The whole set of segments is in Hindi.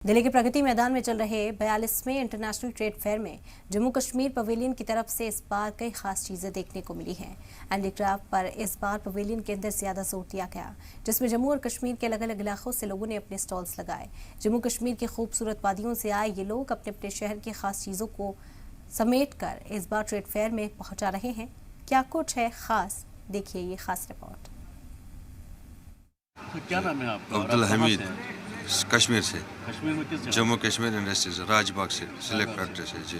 दिल्ली के प्रगति मैदान में चल रहे 42वें इंटरनेशनल ट्रेड फेयर में जम्मू कश्मीर पवेलियन की तरफ से इस बार कई खास चीजें देखने को मिली हैं। हैंडीक्राफ्ट पर इस बार पवेलियन के अंदर ज्यादा जोर दिया गया, जिसमें जम्मू और कश्मीर के अलग अलग इलाकों से लोगों ने अपने स्टॉल्स लगाए। जम्मू कश्मीर की खूबसूरत वादियों से आए ये लोग अपने अपने शहर की खास चीजों को समेट कर इस बार ट्रेड फेयर में पहुंचा रहे हैं। क्या कुछ है खास, देखिए ये खास रिपोर्ट। तो क्या नाम है आपका? अब्दुल हमीद, कश्मीर से। कश्मीर में किस जगह? जम्मू कश्मीर इंडस्ट्रीज, राजबाग से, सिलेक्ट फैक्ट्री से। जी,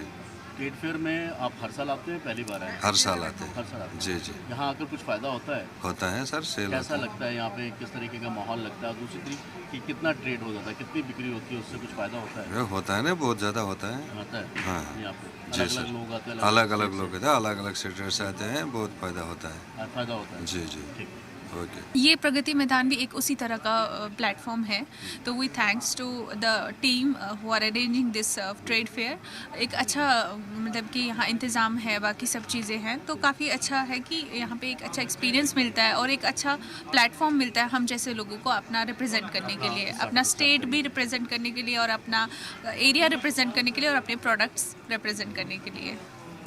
ट्रेड फेयर में आप हर साल आते हैं, पहली बार आए? हर साल आते हैं। हर साल आते हैं। जी जी, यहाँ आकर कुछ फ़ायदा होता है? होता है सर, सेल कैसा होता है। लगता है यहाँ पे, किस तरीके का माहौल लगता है? दूसरी तरीके कि कितना ट्रेड हो जाता है, कितनी बिक्री होती है, उससे कुछ फ़ायदा होता है? होता है ना, बहुत ज़्यादा होता है। होता है हाँ यहाँ पे जी अलग सर, अलग लोग आते हैं, अलग अलग लोग होते हैं, अलग अलग सेक्टर से आते हैं, बहुत फ़ायदा होता है। फ़ायदा होता है। जी जी, ठीक। ओके। ये प्रगति मैदान भी एक उसी तरह का प्लेटफॉर्म है, तो we thanks to the team who are arranging this trade fair. एक अच्छा मतलब कि यहाँ इंतज़ाम है, बाकी सब चीज़ें हैं, तो काफ़ी अच्छा है कि यहाँ पे एक अच्छा एक्सपीरियंस मिलता है और एक अच्छा प्लेटफॉर्म मिलता है हम जैसे लोगों को अपना रिप्रेजेंट करने के लिए, अपना स्टेट भी रिप्रेजेंट करने के लिए और अपना एरिया रिप्रेजेंट करने के लिए और अपने प्रोडक्ट्स रिप्रेजेंट करने के लिए।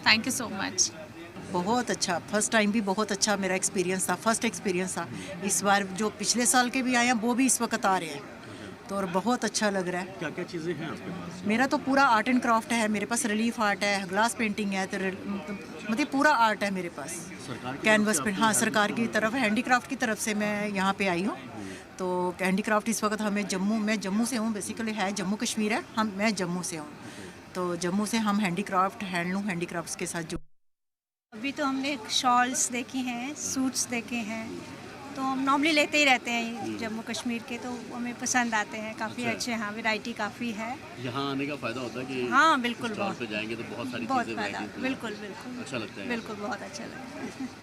Thank you so much. बहुत अच्छा, फर्स्ट टाइम भी बहुत अच्छा मेरा एक्सपीरियंस था, फर्स्ट एक्सपीरियंस था। इस बार जो पिछले साल के भी आए हैं वो भी इस वक्त आ रहे हैं, तो और बहुत अच्छा लग रहा है। क्या क्या चीज़ें हैं आपके पास? मेरा तो पूरा आर्ट एंड क्राफ्ट है, मेरे पास रिलीफ आर्ट है, ग्लास पेंटिंग है, तो मतलब पूरा आर्ट है मेरे पास। सरकार की कैनवस तरफ पे, से हाँ, आपको सरकार की तरफ, हैंडीक्राफ्ट की तरफ से मैं यहाँ पे आई हूँ। तो हैंडीक्राफ्ट इस वक्त हमें मैं जम्मू से हूँ, बेसिकली है जम्मू कश्मीर है, मैं जम्मू से हूँ। तो जम्मू से हम हैंडीक्राफ्ट, हैंडलूम हैंडीक्राफ्ट्स के साथ अभी तो हमने शॉल्स देखी हैं, सूट्स देखे हैं, तो हम नॉर्मली लेते ही रहते हैं जम्मू कश्मीर के, तो हमें पसंद आते हैं काफ़ी अच्छा। अच्छे। हाँ, वैरायटी काफ़ी है। यहाँ आने का फ़ायदा होता है कि हाँ, बिल्कुल, स्टॉल बहुत पे जाएंगे तो बहुत सारी बहुत चीज़ें, फ़ायदा, varieties बिल्कुल बिल्कुल अच्छा लगता है। बिल्कुल बहुत अच्छा लगता है।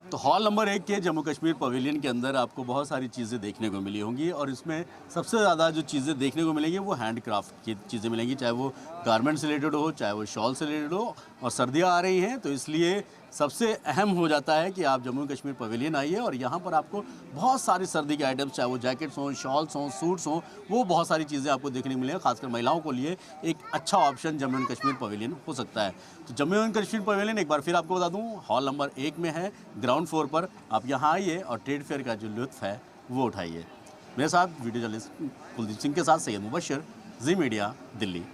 तो हॉल नंबर 1 के जम्मू कश्मीर पवेलियन के अंदर आपको बहुत सारी चीज़ें देखने को मिली होंगी और इसमें सबसे ज़्यादा जो चीज़ें देखने को मिलेंगी वो हैंडक्राफ्ट की चीज़ें मिलेंगी, चाहे वो गारमेंट से रिलेटेड हो, चाहे वो शॉल से रिलेटेड हो। और सर्दियाँ आ रही हैं तो इसलिए सबसे अहम हो जाता है कि आप जम्मू कश्मीर पवेलियन आइए और यहाँ पर आपको बहुत सारी सर्दी के आइटम्स, चाहे वो जैकेट्स हों, शॉल्स हों, सूट्स हों, वो बहुत सारी चीज़ें आपको देखने को मिलेंगी। खासकर महिलाओं को लिए एक अच्छा option Jammu and Kashmir pavilion हो सकता है। तो जम्मू एंड कश्मीर पवेलियन एक बार फिर आपको बता दूँ, हॉल नंबर 1 में है, ग्राउंड फ्लोर पर। आप यहाँ आइए और ट्रेड फेयर का जो लुत्फ़ है वो उठाइए। मेरे साथ वीडियो जर्नलिस्ट कुलदीप सिंह के साथ सैयद मुबशर, जी मीडिया, दिल्ली।